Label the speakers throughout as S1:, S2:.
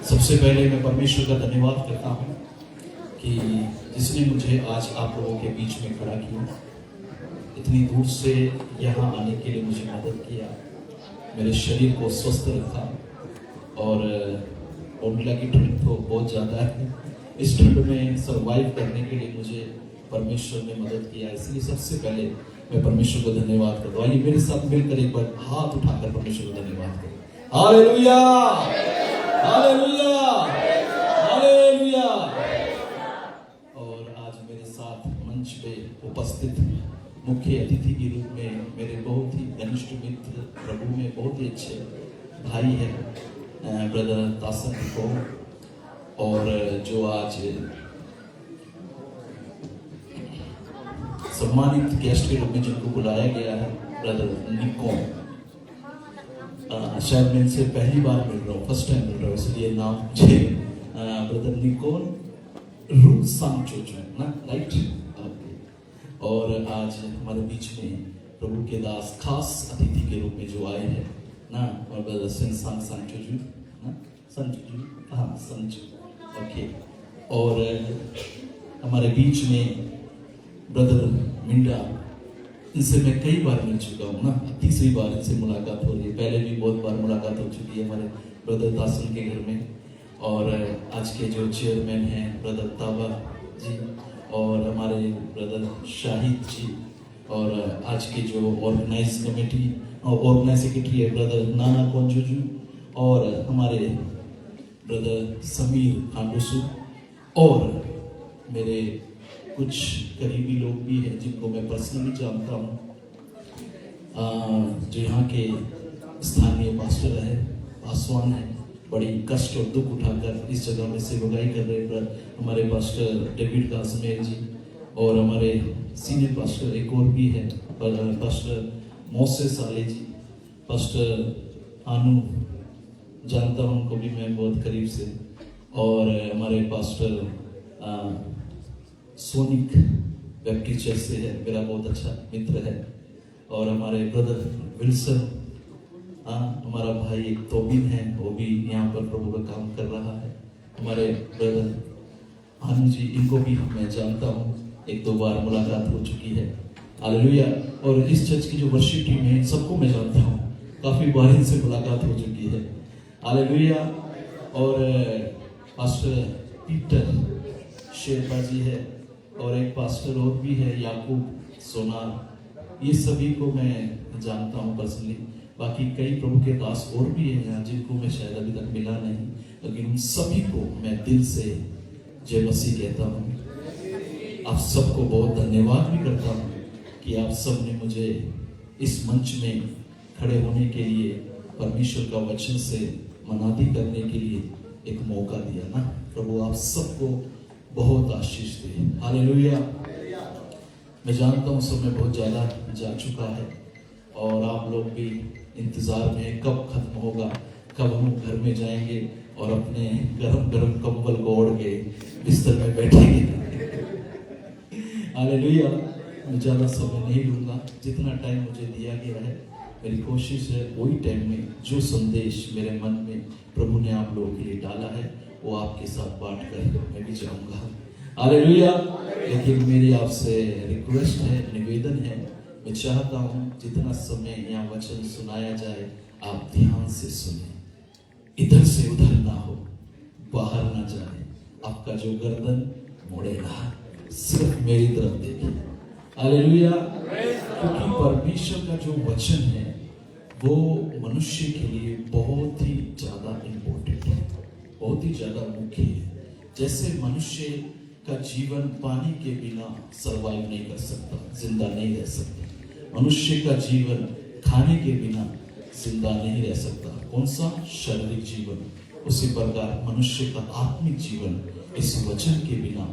S1: सबसे पहले मैं परमेश्वर का धन्यवाद करता हूँ कि जिसने मुझे आज आप लोगों के बीच में खड़ा किया, इतनी दूर से यहाँ आने के लिए मुझे मदद किया, मेरे शरीर को स्वस्थ रखा। और ओंडला की ठंड तो बहुत ज़्यादा है, इस ठंड में सर्वाइव करने के लिए मुझे परमेश्वर ने मदद किया। इसलिए सबसे पहले मैं परमेश्वर को धन्यवाद करता हूँ। आइए मेरे साथ मिलकर एक बार हाथ उठाकर परमेश्वर को धन्यवाद करें। Hallelujah, hallelujah, hallelujah. और आज मेरे साथ मंच पे उपस्थित मुख्य अतिथि के रूप में मेरे बहुत ही घनिष्ठ मित्र, प्रभु में बहुत ही अच्छे भाई हैं, ब्रदर तासन को, और जो आज सम्मानित गेस्ट के रूप में जिनको बुलाया गया है, ब्रदर निको। शायद मैं इनसे पहली बार मिल रहा हूँ, फर्स्ट टाइम मिल रहा हूँ, इसलिए नाम मुझे ब्रदर निकोन रूप सांचोचो ना, राइट। और आज हमारे बीच में प्रभु के दास खास अतिथि के रूप में जो आए हैं ना, और ब्रदर सिंसान सांचोजू ना, संचू, हाँ संचू, ओके। और हमारे बीच में ब्रदर मिंडा, इनसे मैं कई बार मिल चुका हूँ ना, तीसरी बार इनसे मुलाकात हो रही है, पहले भी बहुत बार मुलाकात हो चुकी है हमारे ब्रदर दासन के घर में। और आज के जो चेयरमैन हैं ब्रदर ताबा जी, और हमारे ब्रदर शाहिद जी, और आज के जो ऑर्गेनाइज कमेटी और ऑर्गेनाइज सेक्रेटरी है ब्रदर नाना कोंजोजू, और हमारे ब्रदर समीर खांडूसू, और मेरे कुछ करीबी लोग भी हैं जिनको मैं पर्सनली जानता हूँ, जो यहाँ के स्थानीय पास्टर है, पासवान है, बड़ी कष्ट और दुख उठाकर इस जगह में सेवकाई कर रहे हैं हमारे पास्टर डेविड कासमेर जी, और हमारे सीनियर पास्टर एक और भी है, पास्टर मोसे साले जी, पास्टर आनू, जानता हूँ उनको भी मैं बहुत करीब से, और हमारे पास्टर सोनिक बैप्टिस्ट चर्च से है, मेरा बहुत अच्छा मित्र है, और हमारे ब्रदर विल्सन, हमारा भाई एक तोबिन है, वो भी यहाँ पर प्रभु का काम कर रहा है। हमारे ब्रदर आनंद जी, इनको भी मैं जानता हूँ, एक दो बार मुलाकात हो चुकी है। हालेलुया। और इस चर्च की जो वर्शिप टीम है, सबको मैं जानता हूँ, काफ़ी बार इनसे मुलाकात हो चुकी है। हालेलुया। और पास्टर पीटर शेरपा जी है, और एक पास्टर और भी है याकूब सोनार, ये सभी को मैं जानता हूँ पर्सनली। बाकी कई प्रभु के दास और भी हैं यहाँ जिनको मैं शायद अभी तक मिला नहीं, लेकिन उन सभी को मैं दिल से जय मसीह कहता हूँ। आप सबको बहुत धन्यवाद भी करता हूँ कि आप सब ने मुझे इस मंच में खड़े होने के लिए, परमेश्वर का वचन से मनादी करने के लिए एक मौका दिया ना। प्रभु आप सबको बहुत आशीष दे। हालेलुया। मैं जानता हूँ समय बहुत ज़्यादा जा चुका है, और आप लोग भी इंतज़ार में कब खत्म होगा, कब हम घर में जाएंगे और अपने गरम गरम कंबल को ओढ़ के बिस्तर में बैठेंगे। हालेलुया। मैं ज़्यादा समय नहीं लूँगा, जितना टाइम मुझे दिया गया है मेरी कोशिश है वही टाइम में जो संदेश मेरे मन में प्रभु ने आप लोगों के लिए डाला है वो आपके साथ बांट कर मैं भी जाऊँगा। हालेलुया। लेकिन मेरी आपसे रिक्वेस्ट है, निवेदन है, मैं चाहता हूँ जितना समय यहाँ वचन सुनाया जाए आप ध्यान से सुने, इधर से उधर ना हो, बाहर ना जाए, आपका जो गर्दन मोड़ेगा सिर्फ मेरी तरफ देखिए। हालेलुया। क्योंकि परमेश्वर का जो वचन है वो मनुष्य के लिए बहुत ही ज़्यादा इम्पोर्टेंट है, बहुत ही ज़्यादा मुख्य है। जैसे मनुष्य का जीवन पानी के बिना सर्वाइव नहीं कर सकता, जिंदा नहीं रह सकता, मनुष्य का जीवन खाने के बिना जिंदा नहीं रह सकता, कौन सा शारीरिक जीवन, उसी प्रकार मनुष्य का आत्मिक जीवन इस वचन के बिना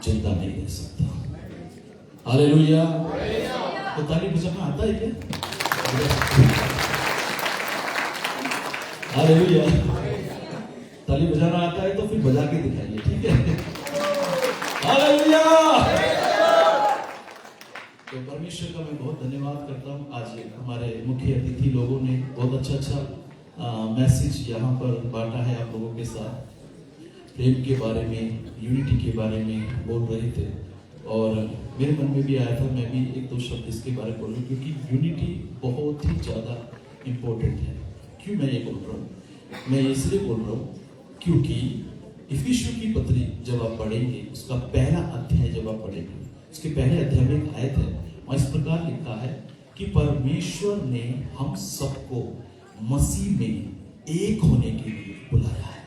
S1: जिंदा नहीं रह सकता। हालेलुया। तो ताली बजाना आता है क्या? हालेलुया। ताली बजाना आता है तो फिर बजा के दिखाइए, ठीक है? हालेलुया। तो परमेश्वर का मैं बहुत धन्यवाद करता हूँ। आज हमारे मुख्य अतिथि लोगों ने बहुत अच्छा मैसेज यहाँ पर बांटा है आप लोगों के साथ, प्रेम के बारे में, यूनिटी के बारे में बोल रहे थे और मेरे मन में भी आया था मैं भी एक दो शब्द इसके बारे में बोलूँ, क्योंकि यूनिटी बहुत ही ज़्यादा इम्पोर्टेंट है। क्यों मैं ये बोल रहा हूँ? मैं इसलिए बोल रहा हूँ क्योंकि इफिसियों की पत्री जब आप पढ़ेंगे, उसका पहला अध्याय जब आप पढ़ेंगे, उसके पहले अध्याय में एक आयत है, वहाँ इस प्रकार लिखा है कि परमेश्वर ने हम सबको मसीह में एक होने के लिए बुलाया है।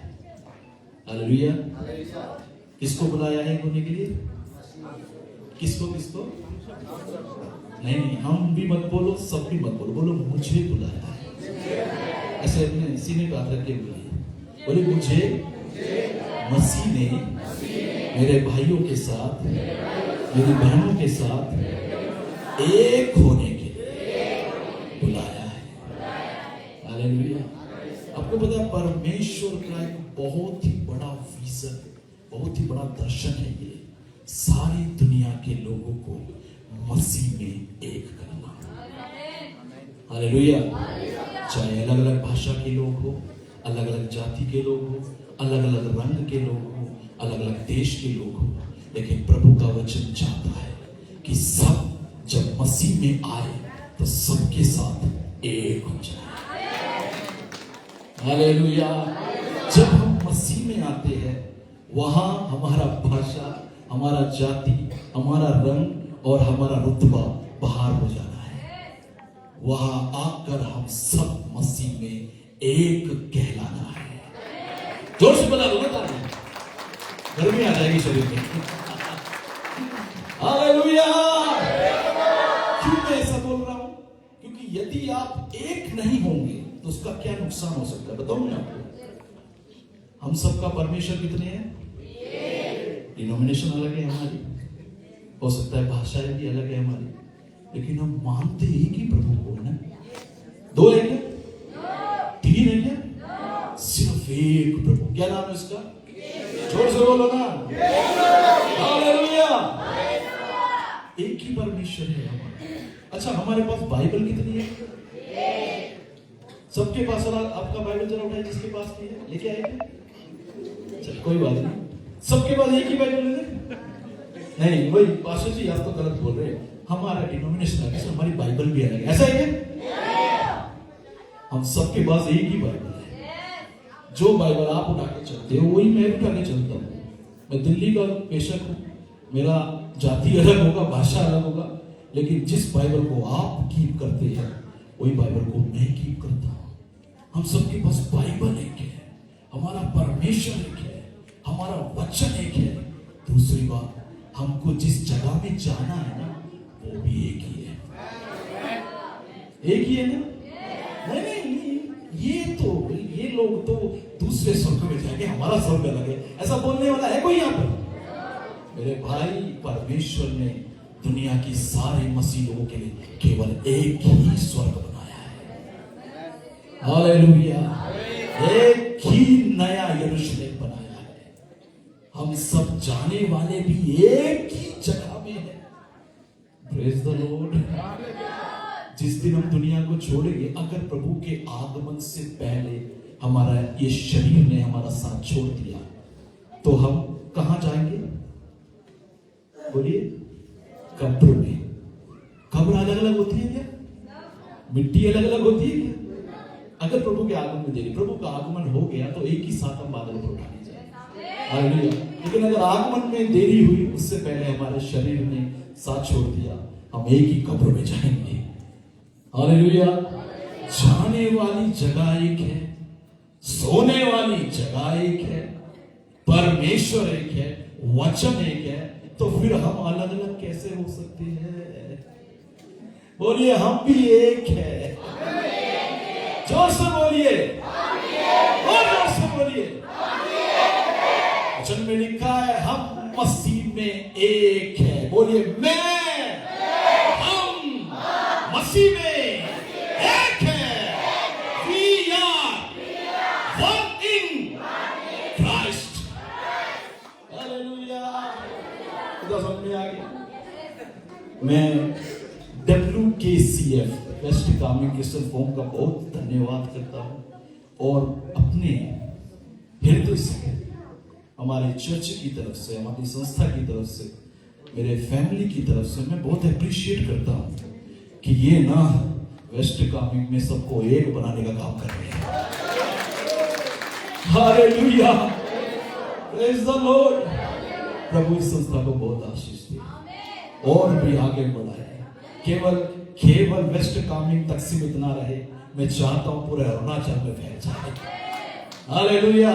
S1: हालेलुया। किसको बुलाया है एक होने के लिए? किसको किसको? नहीं, हम भी मत बोलो, सब भी मत बोलो, बोलो मुझे बुलाया है। ऐसे अपने सीने पे हाथ रख के बोलिए, बोले मुझे मसीह ने मेरे भाइयों के साथ, मेरी बहनों के साथ एक होने के लिए बुलाया है। हालेलुया। आपको पता है परमेश्वर का एक बहुत ही बड़ा विजन, बहुत ही बड़ा दर्शन है ये, सारी दुनिया के लोगों को मसीह में एक करना। हालेलुया। चाहे अलग अलग भाषा के लोग हो, अलग अलग जाति के लोग हो, अलग अलग रंग के लोग हो, अलग अलग देश के लोग हो, लेकिन प्रभु का वचन चाहता है कि सब जब मसीह में आए तो सबके साथ एक हो जाए। हालेलुया। जब हम मसीह में आते हैं, वहां हमारा भाषा, हमारा जाति, हमारा रंग और हमारा रुतबा बाहर हो जाना है। वहां आकर हम सब मसीह में एक कहलाना है। जोर से बता दो ना, गर्मी आ जाएगी शरीर में। हालेलुया। क्यों मैं ऐसा बोल रहा हूं? क्योंकि यदि आप एक नहीं होंगे तो उसका क्या नुकसान हो सकता है बताऊं मैं आपको। हम सबका परमेश्वर कितने हैं? डिनोमिनेशन अलग है हमारी, हो सकता है भाषाएं भी अलग है हमारी, लेकिन हम मानते ही कि प्रभु को है ना। दो है क्या? तीन है क्या? सिर्फ एक प्रभु। क्या नाम है उसका? जोर से बोलो ना। हालेलुया। एक ही परमेश्वर है हमारा। अच्छा, हमारे पास बाइबल कितनी है? सबके पास? आपका बाइबल जरा उठाइए, जिसके पास नहीं है लेके आएंगे। चल कोई बात नहीं, सबके पास एक ही बाइबल है? नहीं, वही पास्टर जी आप तो गलत बोल रहे हैं। हमारा डिनोमिनेशन है, हमारी बाइबल भी अलग है। ऐसा है क्या? हम सबके पास एक ही बाइबल है। जो बाइबल आप उठा के चलते हो वही मैं उठा के चलता हूँ। मैं दिल्ली का पेशक हूँ, मेरा जाति अलग होगा, भाषा अलग होगा, लेकिन जिस बाइबल को आप कीप करते हैं वही बाइबल को मैं कीप करता हूँ। हम सबके पास बाइबल एक है, हमारा परमेश्वर एक है, हमारा वचन एक है। दूसरी बात, हमको जिस जगह में जाना है ना, वो भी एक ही है। एक ही है ना? नहीं, ये लोग तो दूसरे स्वर्ग में जाएंगे, हमारा स्वर्ग अलग है। ऐसा बोलने वाला है कोई यहाँ पर? मेरे भाई, परमेश्वर ने दुनिया की सारे मसीह लोगों के लिए केवल एक ही स्वर्ग बनाया है। हालेलुया। एक ही नया यरूशलेम बनाया है। हम सब जाने वाले भी एक ही जगह में है। Praise the Lord. जिस दिन हम दुनिया को छोड़ेंगे, अगर प्रभु के आगमन से पहले हमारा ये शरीर ने हमारा साथ छोड़ दिया, तो हम कहां जाएंगे? बोलिए। कब्र में। कब्र अलग अलग होती है क्या? मिट्टी अलग अलग होती है क्या? अगर प्रभु के आगमन में देरी, प्रभु का आगमन हो गया तो एक ही साथ हम बादल पर उठा ले जाए। हालेलुया। लेकिन अगर आगमन में देरी हुई, उससे पहले हमारे शरीर ने साथ छोड़ दिया, हम एक ही कब्र में जाएंगे। हालेलुया। जाने वाली जगह एक है, सोने वाली जगह एक है, परमेश्वर एक है, वचन एक है, तो फिर हम अलग अलग कैसे हो सकते हैं? बोलिए, हम भी एक है। जोर से बोलिए, और जोर से बोलिए। वचन में लिखा है हम मसीह में एक है। बोलिए, हम मसीह में एक है। We are one in Christ. Hallelujah. तो समझ में आ गया? मैं WKCF west coming Christian forum का बहुत धन्यवाद करता हूं और अपने हृदय से हमारे चर्च की तरफ से, हमारी संस्था की तरफ से, मेरे फैमिली की तरफ से मैं बहुत अप्रिशिएट करता हूँ कि ये ना वेस्ट कामिंग में सबको एक बनाने का काम कर रहे हैं। Hallelujah, praise the Lord. प्रभु इस संस्था को बहुत आशीष दे और भी आगे बढ़ाए। केवल वेस्ट कामिंग तक सीमित ना रहे, मैं चाहता हूं पूरे अरुणाचल में फैल जाए। हालेलुया,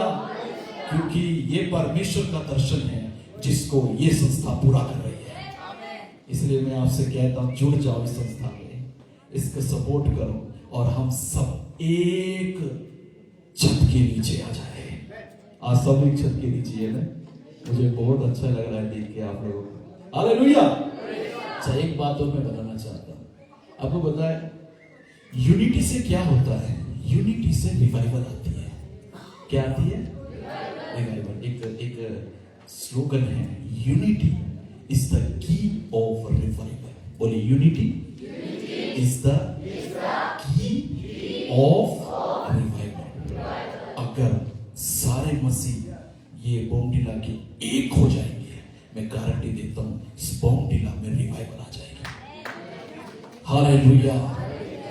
S1: क्योंकि ये परमेश्वर का दर्शन है जिसको ये संस्था पूरा कर रही है। इसलिए मैं आपसे कहता हूं, जुड़ जाओ इस संस्था में, इसको सपोर्ट करो और हम सब एक छत के नीचे आ जाए। आज सब एक छत के नीचे है ना, मुझे बहुत अच्छा लग रहा है देख के आप लोगों को। हालेलुया। अच्छा, एक बात और मैं बताना चाहता हूं आपको। पता है यूनिटी से क्या होता है? यूनिटी से रिवाइवल आती है। क्या आती है? रिवाइवल। एक स्लोगन है, unity is the key of revival. बोलिए, unity is the key of revival. अगर सारे मसीह ये बोमडिला के एक हो जाएंगे, मैं गारंटी देता हूं इस बोमडिला में रिवाइवल आ जाएगा। हालेलुया।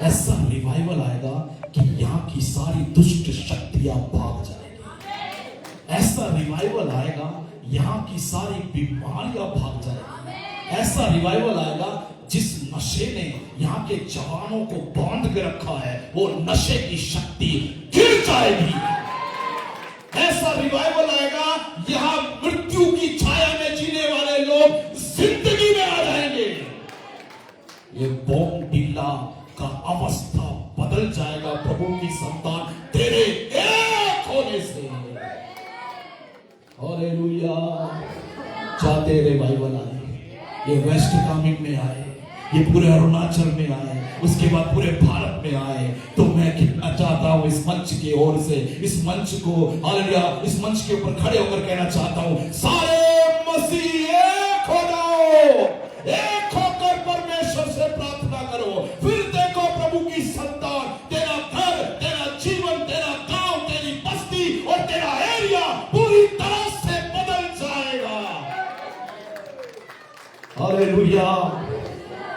S1: ऐसा रिवाइवल आएगा कि यहाँ की सारी दुष्ट शक्तियां भाग जाएगी। ऐसा रिवाइवल आएगा यहाँ की सारी बीमारियां भाग जाएगी। ऐसा रिवाइवल आएगा जिस नशे ने यहाँ के जवानों को बांध के रखा है, वो नशे की शक्ति गिर जाएगी। ऐसा रिवाइवल आएगा यहाँ मृत्यु की छाया में जीने वाले लोग जिंदगी में आ जाएंगे। ये बोमडिला का अवस्था बदल जाएगा प्रभु की संतान तेरे एक होने से। हालेलुया। चाहते रिवाइवल आए, ये वेस्ट कामिंग में आए, ये पूरे अरुणाचल में आए, उसके बाद पूरे भारत में आए, तो मैं कितना चाहता हूं इस मंच की ओर से, इस मंच को, हालेलुया, इस मंच के ऊपर खड़े होकर कहना चाहता हूं, सारे मसीह एक हो जाओ, एक होकर परमेश्वर से प्रार्थना करो। फिर देखो प्रभु की संतान, तेरा घर, तेरा जीवन, तेरा गांव, तेरी बस्ती और तेरा एरिया पूरी तरह से बदल जाएगा। हालेलुया।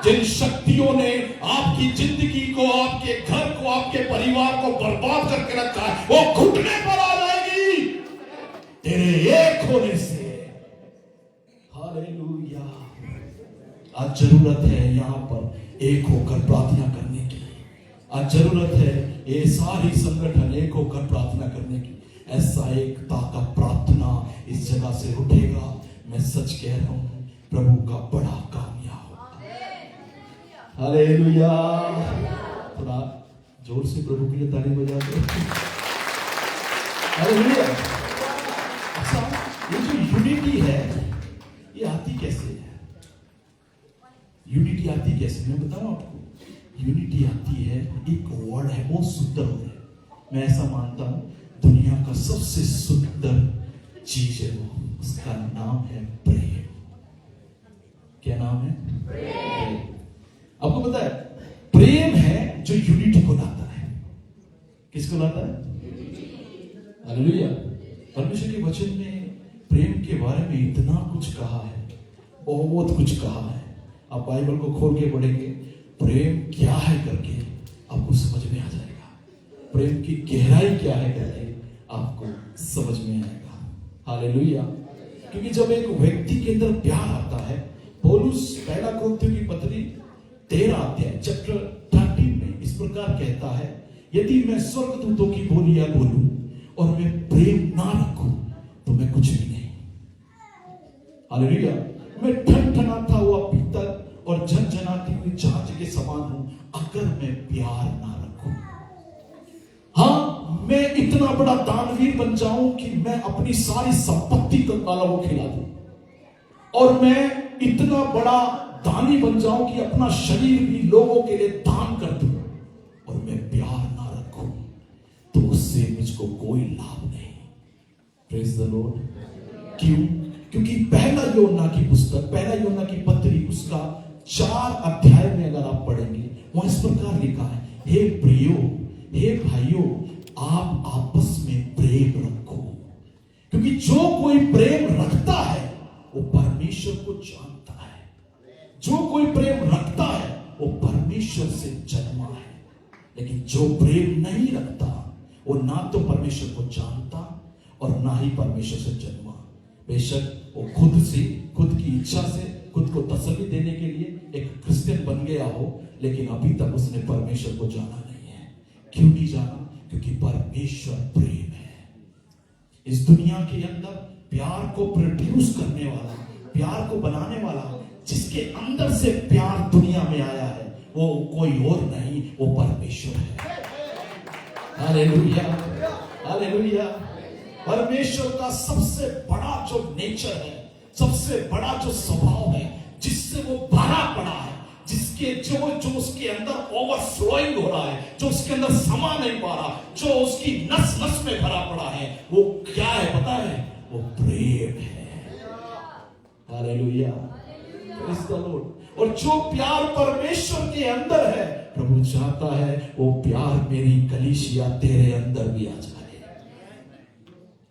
S1: जिन शक्तियों ने आपकी जिंदगी को, आपके घर को, आपके परिवार को बर्बाद करके रखा है, वो घुटने पर आ जाएगी तेरे एक होने से। हालेलुया। आज जरूरत है यहाँ पर एक होकर प्रार्थना करने की। आज जरूरत है ये सारी संगठन एक होकर प्रार्थना करने की। ऐसा एकता का प्रार्थना इस जगह से उठेगा, मैं सच कह रहा हूं, प्रभु का बड़ा काम। हालेलुया। थोड़ा जोर से प्रभु के लिए ताली बजा दो। हालेलुया। अच्छा, ये जो यूनिटी है ये आती कैसे है? यूनिटी आती कैसे? मैं बताऊं आपको। यूनिटी आती है, एक वर्ड है, बहुत सुंदर है। मैं ऐसा मानता हूं दुनिया का सबसे सुंदर चीज है वो, उसका नाम है प्रेम। क्या नाम है? प्रेम। आपको पता है प्रेम है जो यूनिटी को लाता है। किसको लाता है? हालेलुया। परमेश्वर के वचन में प्रेम के बारे में इतना कुछ कहा है, बहुत कुछ कहा है। आप बाइबल को खोल के पढ़ेंगे, प्रेम क्या है करके आपको समझ में आ जाएगा। प्रेम की गहराई क्या है करके आपको समझ में आएगा। हालेलुया। क्योंकि जब एक व्यक्ति के अंदर प्यार आता है, पौलुस पहला कुरिन्थियों की पत्री 13 अध्याय चैप्टर 13 में इस प्रकार कहता है, यदि मैं स्वर्गदूतों की बोलियां बोलूं और मैं प्रेम ना रखूं तो मैं कुछ भी नहीं। हालेलुया। मैं ठनठनाता हुआ पीतल और झनझनाती हुई झांझ के समान हूं अगर मैं प्यार ना रखूं। हाँ, मैं इतना बड़ा दानवीर बन जाऊं कि मैं अपनी सारी संपत्ति को तालाबों को खिला दूं, और मैं इतना बड़ा दानी बन जाऊं कि अपना शरीर भी लोगों के लिए दान कर दूं, और मैं प्यार ना रखूं तो उससे मुझको कोई लाभ नहीं। Praise the Lord. क्यों? क्योंकि पहला योना की पुस्तक, पहला योना की पत्री, उसका 4 अध्याय में अगर आप पढ़ेंगे, वहां इस प्रकार लिखा है, हे प्रियो, हे भाइयों, आप आपस में प्रेम रखो, क्योंकि क्योंकि जो कोई प्रेम रखता है वो परमेश्वर को जानता है। जो कोई प्रेम रखता है वो परमेश्वर से जन्मा है। लेकिन जो प्रेम नहीं रखता वो ना तो परमेश्वर को जानता और ना ही परमेश्वर से जन्मा। बेशक वो खुद की इच्छा से खुद को तसल्ली देने के लिए एक क्रिश्चियन बन गया हो, लेकिन अभी तक उसने परमेश्वर को जाना नहीं है। क्यों नहीं जाना? क्योंकि परमेश्वर प्रेम है। इस दुनिया के अंदर प्यार को प्रोड्यूस करने वाला, प्यार को बनाने वाला, जिसके अंदर से प्यार दुनिया में आया है, वो कोई और नहीं, वो परमेश्वर है। Hallelujah, hallelujah. परमेश्वर का सबसे बड़ा जो नेचर है, सबसे बड़ा जो स्वभाव है, जिससे वो भरा पड़ा है, जिसके जो उसके अंदर ओवरफ्लोइंग हो रहा है, जो उसके अंदर समा नहीं पा रहा, जो उसकी नस नस में भरा पड़ा है, वो क्या है पता है? वो प्रेम है। Hallelujah, praise the Lord. और जो प्यार परमेश्वर के अंदर है, प्रभु चाहता है वो प्यार मेरी कलीसिया तेरे अंदर भी आ जाए।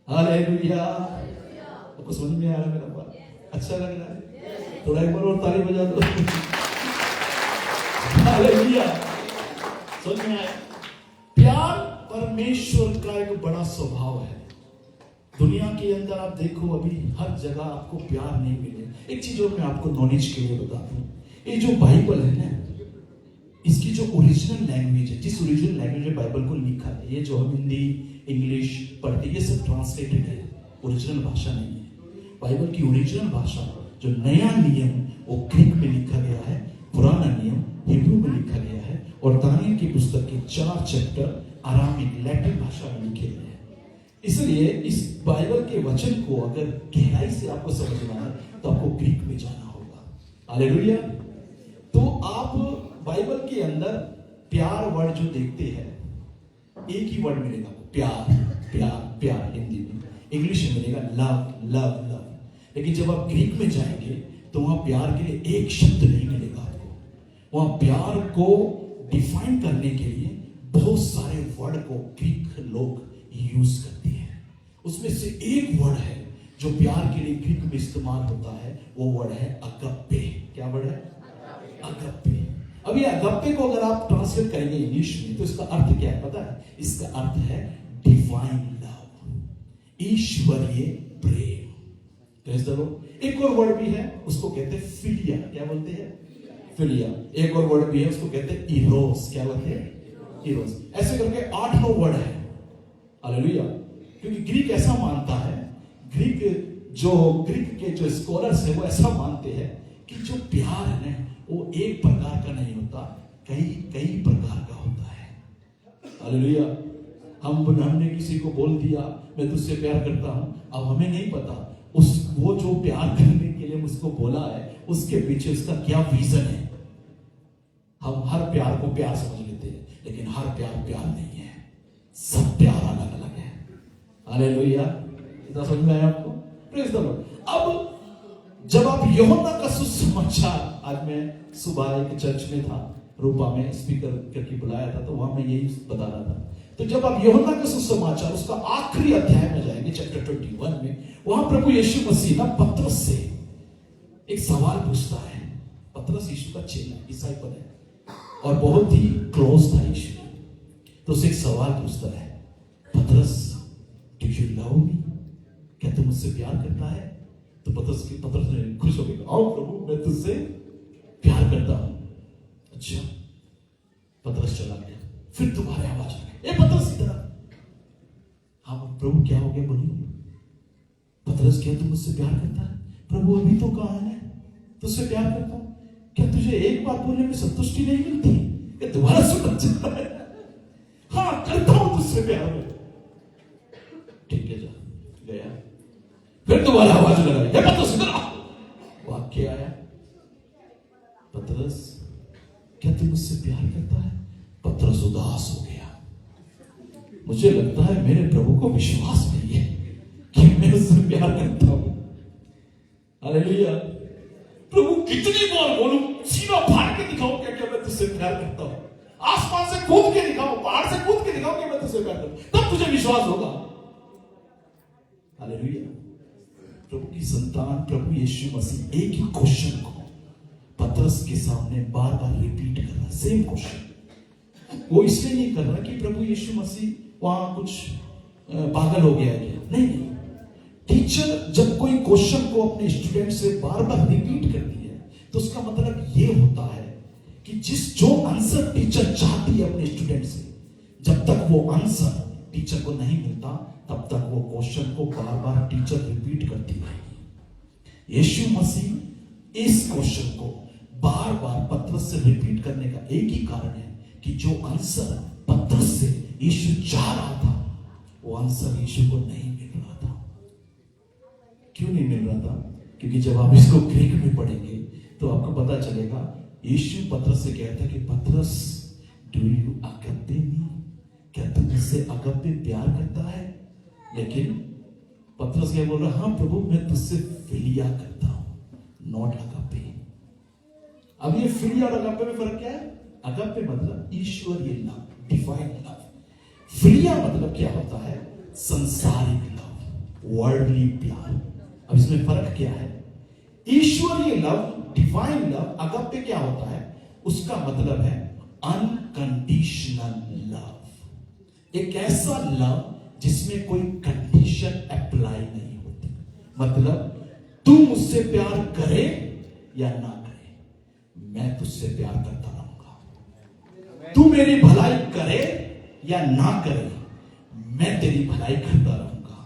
S1: हालेलुया। आपको समझ में आ रहा है मेरा बात? अच्छा लग रहा है? थोड़ा एक बार और ताली बजा दो। हालेलुया। समझ में आया? प्यार परमेश्वर का एक बड़ा स्वभाव है। दुनिया के अंदर आप देखो, अभी हर जगह आपको प्यार नहीं मिले। एक चीज और मैं आपको नॉलेज के लिए बता दूं, ये जो बाइबल है ना, इसकी जो ओरिजिनल लैंग्वेज है, जिस ओरिजिनल लैंग्वेज में बाइबल को लिखा है, ये जो हम हिंदी इंग्लिश पढ़ते, ये सब ट्रांसलेटेड है, ओरिजिनल भाषा नहीं है। बाइबल की ओरिजिनल भाषा, जो नया नियम, वो ग्रीक में लिखा गया है, पुराना नियम हिब्रू में लिखा गया है, और दानियल की पुस्तक के 4 चैप्टर अरामिक लैटिन भाषा में लिखे गए हैं। इसलिए इस बाइबल के वचन को अगर गहराई से आपको समझना है तो आपको ग्रीक में जाना होगा। हालेलुया। तो आप बाइबल के अंदर प्यार वर्ड जो देखते हैं, एक ही वर्ड मिलेगा, प्यार प्यार प्यार हिंदी में, इंग्लिश में मिलेगा लव लव लव। लेकिन जब आप ग्रीक में जाएंगे तो वहां प्यार के लिए एक शब्द नहीं मिलेगा आपको। वहां प्यार को डिफाइन करने के लिए बहुत सारे वर्ड को ग्रीक लोग यूज करते हैं। उसमें से एक वर्ड है जो प्यार के लिए ग्रीक में इस्तेमाल होता है, वो वर्ड है अगप्पे। क्या वर्ड है? अगप्पे। अब ये अगप्पे को अगर आप ट्रांसलेट करेंगे इंग्लिश में तो इसका अर्थ क्या है पता है? इसका अर्थ है डिवाइन लव, ईश्वरीय प्रेम। Praise the Lord. एक और वर्ड भी है, उसको कहते हैं फिलिया। क्या बोलते हैं? फिलिया। एक और वर्ड भी है, उसको कहते हैं इरोस। क्या बोलते हैं? इरोस। ऐसे करके 8-9 वर्ड है। हालेलुया। क्योंकि ग्रीक ऐसा मानता है, ग्रीक के जो स्कॉलर्स है वो ऐसा मानते हैं कि जो प्यार है ना, वो एक प्रकार का नहीं होता, कई प्रकार का होता है। हालेलुया। हमने किसी को बोल दिया मैं तुझसे प्यार करता हूं, अब हमें नहीं पता वो जो प्यार करने के लिए मुझको बोला है, उसके पीछे उसका क्या रीजन है। हम हर प्यार को प्यार समझ लेते हैं, लेकिन हर प्यार प्यार नहीं है, सब प्यार अलग अलग है। हालेलुया। इतना समझ में आया आपको? Praise the Lord. अब जब आप यूहन्ना का सुसमाचार, आज मैं सुबह एक चर्च में था, रूपा में स्पीकर करके बुलाया था, तो वहां मैं यही बता रहा था। तो जब आप यूहन्ना का सुसमाचार उसका आखिरी अध्याय में जाएंगे, चैप्टर 21 में, वहां प्रभु यीशु मसीह ना पतरस से एक सवाल पूछता है। पतरस यीशु का चेला, डिसाइपल है और बहुत ही क्लोज था यीशु। तो उसे एक सवाल पूछता है, पतरस डू यू लव मी? क्या तू मुझसे प्यार करता है? तो पतरस ने खुश हो गया, आओ प्रभु मैं तुझसे प्यार करता हूं। अच्छा। पतरस चला गया। फिर दोबारा आवाज आ गई, ए पतरस इधर आ। हाँ प्रभु क्या हो गया बोलिए। पतरस क्या तू मुझसे प्यार करता है? प्रभु अभी तो कहा है तुझसे प्यार करता हूं। क्या तुझे एक बात बोलने में संतुष्टि नहीं मिलती? क्या दोबारा सुनना चाहता है? हाँ करता हूं तुझसे प्यार में। ठीक है जा गया। फिर दोबारा आवाज लगाई, हे पतरस इधर आ। वाक्य आया, पतरस क्या तू मुझसे प्यार करता है? पतरस उदास हो गया। मुझे लगता है मेरे प्रभु को विश्वास नहीं है कि मैं उससे प्यार करता हूं। हालेलुया। प्रभु कितनी बार बोलूं, सीना फाड़ के दिखाओ क्या मैं तुझसे प्यार करता हूं? आसमान से कूद के दिखाओ, पहाड़ से कूद के दिखाओ कि मैं तुझसे प्यार करता हूं, तब तुझे विश्वास होगा। हालेलुया। प्रभु की संतान प्रभु यीशु मसीह एक ही क्वेश्चन को पतरस के सामने बार बार रिपीट कर रहा है, सेम क्वेश्चन। वो इसलिए नहीं कर रहा कि प्रभु यीशु मसीह वहां कुछ पागल हो गया है, नहीं नहीं। टीचर जब कोई क्वेश्चन को अपने स्टूडेंट से बार बार रिपीट करती है तो उसका मतलब ये होता है कि जो आंसर टीचर चाहती है अपने स्टूडेंट से, जब तक वो आंसर टीचर को नहीं मिलता तब तक वो क्वेश्चन को बार बार टीचर रिपीट करती रहेगी। यीशु मसीह इस क्वेश्चन को बार बार पतरस से रिपीट करने का एक ही कारण है कि जो आंसर पतरस से यीशु चाह रहा था वो आंसर यीशु को नहीं मिल रहा था। क्यों नहीं मिल रहा था? क्योंकि जब आप इसको ग्रीक में पढ़ेंगे तो आपको पता चलेगा यीशु पतरस से कहता है कि पतरस, डू यू अगप्पे मी? क्या तू मुझसे अगप्पे प्यार करता है? लेकिन पतरस क्या बोल रहा है? हाँ प्रभु, मैं तुझसे फिलिया करता हूं, नॉट अगप्पे। अब ये फिलिया और अगप्पे में फर्क क्या है? अगप्पे मतलब ईश्वरीय लव, डिवाइन लव। फिलिया मतलब क्या होता है? संसारिक लव, वर्ल्डली प्यार। अब इसमें फर्क क्या है? ईश्वरीय लव, डिवाइन लव, अगप्पे क्या होता है? उसका मतलब है अनकंडीशनल लव। एक ऐसा लव जिसमें कोई कंडीशन अप्लाई नहीं होती। मतलब तू मुझसे प्यार करे या ना करे, मैं तुझसे प्यार करता रहूंगा। तू मेरी भलाई करे या ना करे, मैं तेरी भलाई करता रहूंगा।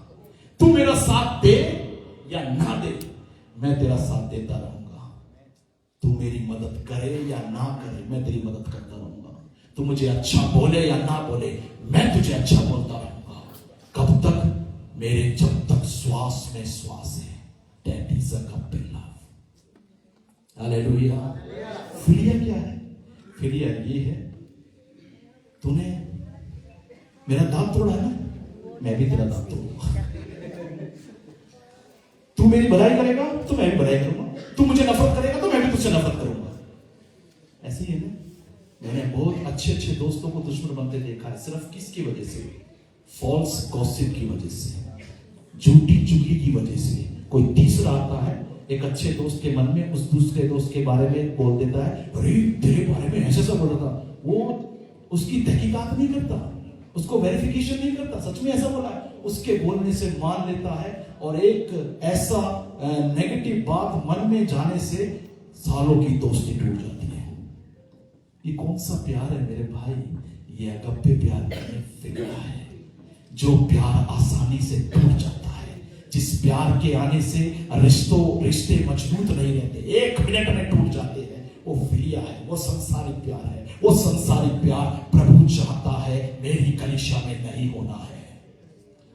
S1: तू मेरा साथ दे या ना दे, मैं तेरा साथ देता रहूंगा। तू मेरी मदद करे या ना करे, मैं तेरी मदद करता रहूंगा। तू मुझे अच्छा बोले या ना बोले, मैं तुझे अच्छा बोलता रहूंगा। कब तक? मेरे जब तक श्वास में श्वास है। That is agape love. Hallelujah. Philia क्या है? फिलिया ये है, तूने मेरा दांत तोड़ा है ना, मैं भी तेरा दांत तोड़ूंगा। तू मेरी भलाई करेगा तो मैं भी भलाई करूंगा। तू मुझे नफरत करेगा तो मैं भी तुझसे नफरत करूंगा। ऐसे ही है ना। मैंने बहुत अच्छे अच्छे दोस्तों को दुश्मन बनते देखा है। सिर्फ किसकी वजह से? फॉल्स गॉसिप की वजह से, झूठी चुगली की वजह से। कोई तीसरा आता है एक अच्छे दोस्त के मन में, उस दूसरे दोस्त के बारे में बोल देता है, अरे तेरे बारे में ऐसा बोल रहा था। वो उसकी तहकीकात नहीं करता, उसको वेरिफिकेशन नहीं करता, सच में ऐसा बोला है, उसके बोलने से मान लेता है। और एक ऐसा नेगेटिव बात मन में जाने से सालों की दोस्ती टूट जाती है। ये कौन सा प्यार है मेरे भाई? ये अगप्पे प्यार नहीं, फिलिया है। जो प्यार आसानी से टूट जाता है, जिस प्यार के आने से रिश्ते मजबूत नहीं रहते, 1 मिनट में टूट जाते हैं, वो फिलिया है, वो संसारिक प्यार है। वो संसारिक प्यार प्रभु चाहता है मेरी कलीसिया में नहीं होना है,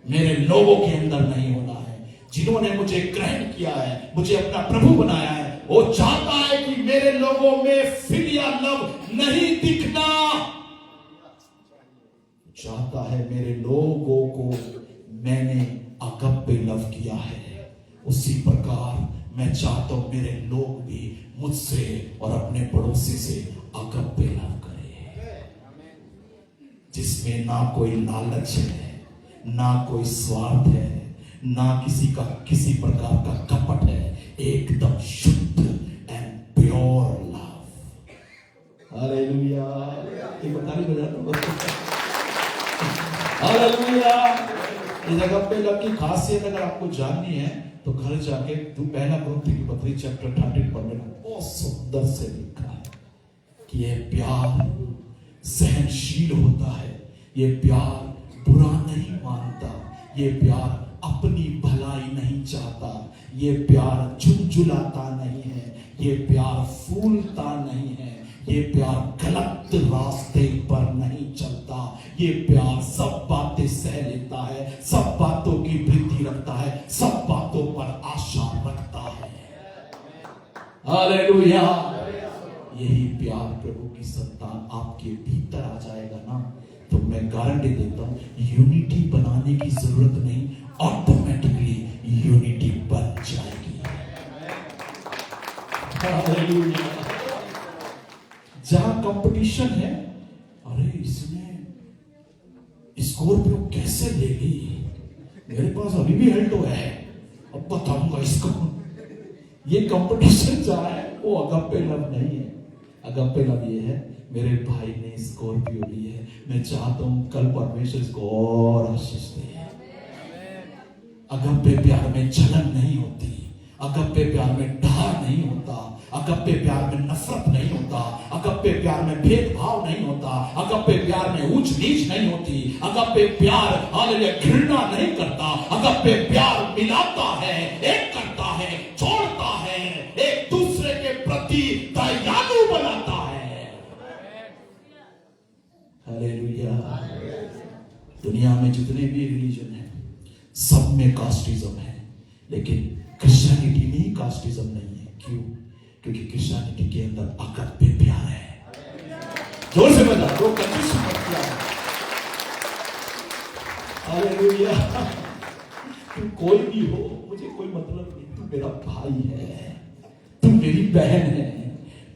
S1: मेरे लोगों के अंदर नहीं होना है। जिन्होंने मुझे ग्रहण किया है, मुझे अपना प्रभु बनाया है, वो चाहता है कि मेरे लोगों में फिलिया लव नहीं दिखना। चाहता है मेरे लोगों को मैंने अगप्पे लव किया है, उसी प्रकार मैं चाहता हूं मेरे लोग भी मुझसे और अपने पड़ोसी से अगप्पे लव करें, जिसमें ना कोई लालच है, ना कोई स्वार्थ है, ना किसी प्रकार का कपट है, एकदम शुद्ध एंड प्योर लव। हालेलुया। एक ताली बजा दो। हालेलुया। इस अगप्पे लव की खासियत अगर आपको जाननी है तो घर जाके तू पहला कुरिन्थियों की पत्री चैप्टर 13 पढ़ लेना। बहुत सुंदर से लिखा है कि यह प्यार सहनशील होता है, यह प्यार बुरा नहीं मानता, यह प्यार अपनी भलाई नहीं चाहता, ये प्यार झुलझुलाता नहीं है, ये प्यार फूलता नहीं है, ये प्यार गलत रास्ते पर नहीं चलता, ये प्यार सब बातें सह लेता है, सब बातों की वृद्धि रखता है, सब बातों पर आशा रखता है। हालेलुया। यही प्यार प्रभु की संतान आपके भीतर आ जाएगा ना, तो मैं गारंटी देता हूं यूनिटी बनाने की जरूरत नहीं, ऑटोमेटिकली यूनिटी बन जाएगी। हालेलुया। जहां कंपटीशन है, अरे इसने स्कॉर्पियो कैसे ले ली, मेरे पास अभी भी अल्टो है, अब बताऊंगा इसको। ये कंपटीशन जो है वो अगापे लव नहीं है। अगापे लव ये है, मेरे भाई ने स्कॉर्पियो ली है, मैं चाहता हूं कल परमेश्वर इसको और आशीष दे। अगापे प्यार में जलन नहीं होती, अगापे प्यार में डर नहीं होता, अगापे प्यार में नफरत नहीं होता, अगापे प्यार में भेदभाव नहीं होता, अगापे प्यार में ऊंच नीच नहीं होती, अगापे प्यार हालेलुया घृणा नहीं करता, अगापे प्यार मिलाता है, एक करता है, छोड़ता है, एक दूसरे के प्रति दयालु बनाता है। हालेलुया। दुनिया में जितने भी रिलीजन है सब में कास्टिज्म है, लेकिन क्रिश्चियनिटी में ही कास्टिज्म नहीं है। क्यों? क्योंकि क्रिश्चियनिटी के अंदर अगापे प्यार है। जोर से बता दो, कंजूसी मत किया। हालेलुया। तू कोई भी हो, मुझे कोई मतलब नहीं, तू मेरा भाई है, तू मेरी बहन है,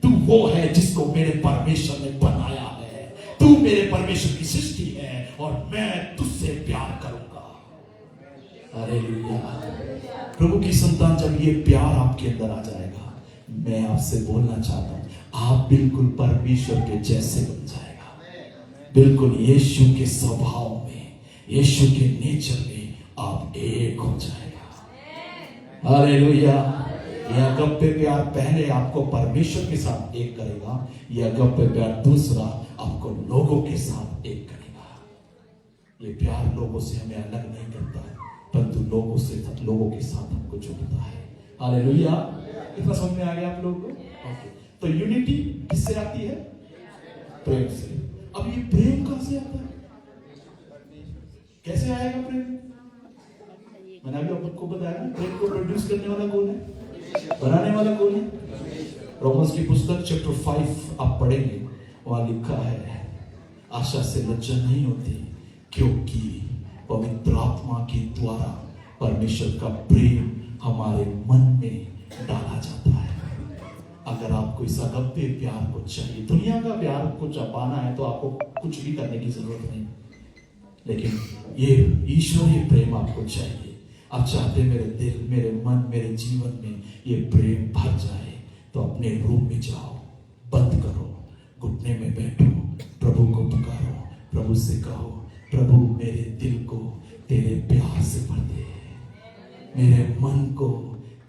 S1: तू वो है जिसको मेरे परमेश्वर ने बनाया है, तू मेरे परमेश्वर की सृष्टि है और मैं तुझसे प्यार करूंगा। हालेलुया। प्रभु की संतान, जब ये प्यार आपके अंदर आ जाएगा, मैं आपसे बोलना चाहता हूं, आप बिल्कुल परमेश्वर के जैसे बन जाएगा। बिल्कुल यीशु के स्वभाव में, यीशु के नेचर में आप एक हो जाएगा। हालेलुया। यह अगापे प्यार पहले आपको परमेश्वर के साथ एक करेगा, यह अगापे प्यार दूसरा आपको लोगों के साथ एक करेगा। ये प्यार लोगों से हमें अलग नहीं करता है, परंतु लोगों के साथ हमको जोड़ता है। हालेलुया। इतना समझ में आ गया आप लोगों को? ओके। तो यूनिटी किससे आती है? प्रेम से। अब ये प्रेम कहां से आता है? कैसे आएगा प्रेम? मैंने अभी आपको बताया ना, प्रेम को प्रोड्यूस करने वाला कौन है, बनाने वाला कौन है? रोमन्स की पुस्तक चैप्टर 5 आप पढ़ेंगे, वहां लिखा है, आशा से लज्जा नहीं होती, क्योंकि पवित्र आत्मा के द्वारा परमेश्वर का प्रेम हमारे मन में डाला जाता है। अगर आपको इस अगापे प्यार को चाहिए, दुनिया का प्यार को पाना है तो आपको कुछ भी करने की जरूरत नहीं, लेकिन ये ईश्वरीय प्रेम आपको चाहिए। आप चाहते मेरे दिल, मेरे मन, मेरे जीवन में ये प्रेम भर जाए, तो अपने रूम में जाओ, बंद करो, घुटने में बैठो, प्रभु को पुकारो, प्रभु से कहो, प्रभु मेरे दिल को तेरे प्यार से भर दे, मेरे मन को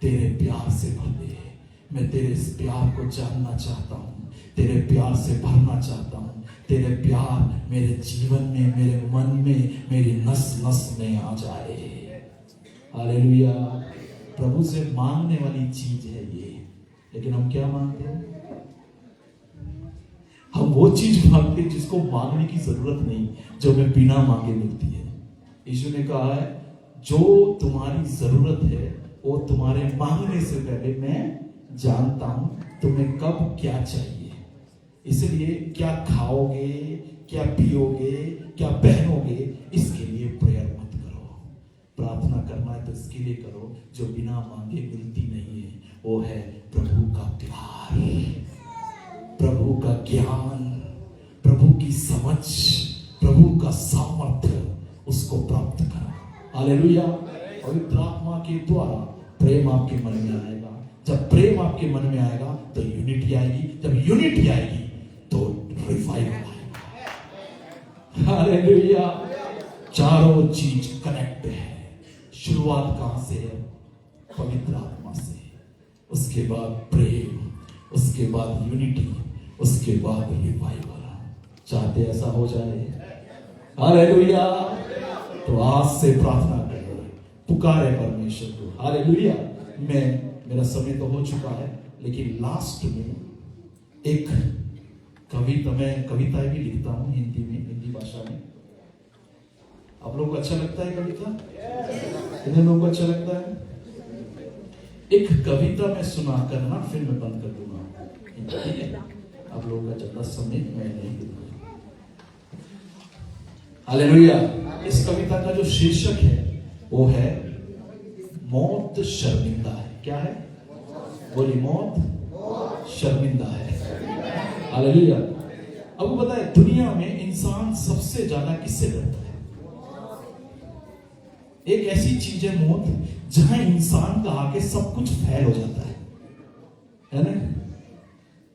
S1: तेरे प्यार से भर दे। मैं तेरे इस प्यार को जानना चाहता हूँ, तेरे प्यार से भरना चाहता हूँ, तेरे प्यार मेरे जीवन में, मेरे मन में, मेरी नस नस में आ जाए। हालेलुया। प्रभु से मांगने वाली चीज है ये, लेकिन हम क्या मांगते हैं? हम वो चीज मांगते हैं जिसको मांगने की जरूरत नहीं, जो हमें बिना मांगे मिलती है। यीशु ने कहा है, जो तुम्हारी जरूरत है वो तुम्हारे मांगने से पहले मैं जानता हूं तुम्हें कब क्या चाहिए। इसलिए क्या खाओगे, क्या पियोगे, क्या पहनोगे, इसके लिए प्रेयर मत करो। प्रार्थना करना है तो इसके लिए करो जो बिना मांगे मिलती नहीं है, वो है प्रभु का प्यार, प्रभु का ज्ञान, प्रभु की समझ, प्रभु का सामर्थ्य, उसको प्राप्त करो। हालेलुया। पवित्र आत्मा के द्वारा प्रेम आपके मन में आएगा। जब प्रेम आपके मन में आएगा तो यूनिटी आएगी, जब यूनिटी आएगी तो रिवाइवल आएगा। हालेलुया। चारों चीज कनेक्ट है। शुरुआत कहां से है? पवित्र आत्मा से, उसके बाद प्रेम, उसके बाद यूनिटी, उसके बाद रिवाइवल। चाहते ऐसा हो जाए? हालेलुया। तो आज से प्रार्थना करें, पुकारे परमेश्वर को। हालेलुया। मेरा समय तो हो चुका है, लेकिन लास्ट में एक कविता, मैं कविताएं भी लिखता हूं हिंदी में, हिंदी भाषा में। आप लोगों को अच्छा लगता है कविता? कितने लोगों को अच्छा लगता है? एक कविता मैं सुना करना, फिर मैं बंद कर दूंगा, ठीक है? आप लोगों का ज्यादा समय मैं नहीं दूंगा। हालेलुया। इस कविता का जो शीर्षक है वो है मौत शर्मिंदा है। क्या है? बोली, मौत शर्मिंदा है। हालेलुया। अब पता है दुनिया में इंसान सबसे ज्यादा किससे डरता है? एक ऐसी चीज है मौत जहां इंसान का आके सब कुछ फैल हो जाता है ना।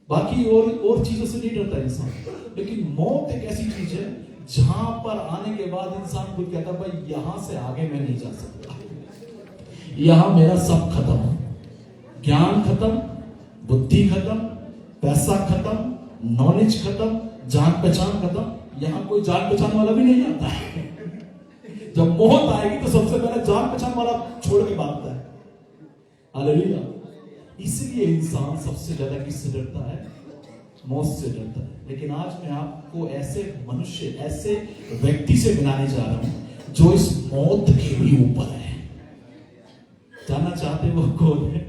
S1: बाकी और चीजों से नहीं डरता इंसान, लेकिन मौत एक ऐसी चीज है जहां पर आने के बाद इंसान खुद कहता भाई यहां से आगे मैं नहीं जा सकता, यहां मेरा सब खत्म, ज्ञान खत्म, बुद्धि खत्म, पैसा खत्म, नॉलेज खत्म, जान पहचान खत्म, यहां कोई जान पहचान वाला भी नहीं आता है। जब मौत आएगी तो सबसे पहले जान पहचान वाला छोड़ के भागता है। हालेलुया। इसलिए इंसान सबसे ज्यादा किससे डरता है? मौत से डरता है। लेकिन आज मैं आपको ऐसे मनुष्य, ऐसे व्यक्ति से मिलाने जा रहा हूं जो इस मौत के भी ऊपर है। जानना चाहते वो कौन है?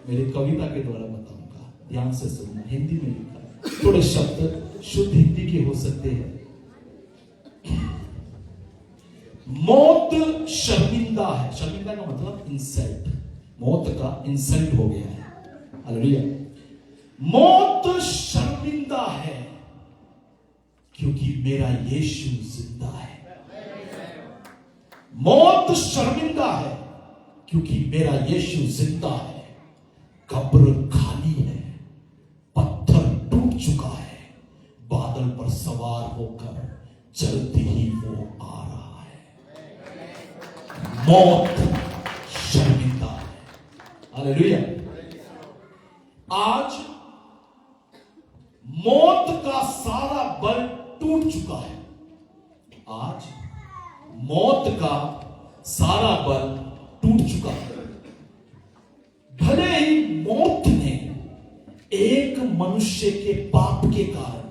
S1: मेरी कविता के द्वारा बताऊंगा, ध्यान से सुनना। हिंदी में लिखा, थोड़े शब्द शुद्ध हिंदी के हो सकते हैं। मौत शर्मिंदा है। शर्मिंदा का मतलब इंसल्ट, मौत का इंसल्ट हो गया है। हालेलुया। मौत शर्मिंदा है क्योंकि मेरा यीशु जिंदा है। मौत शर्मिंदा है क्योंकि मेरा यीशु जिंदा है। कब्र खाली है, पत्थर टूट चुका है, बादल पर सवार होकर जल्दी ही वो आ रहा है। मौत शर्मिंदा है। हालेलुया। आज मौत का सारा बल टूट चुका है। आज मौत का सारा बल टूट चुका है। भले ही मौत ने एक मनुष्य के पाप के कारण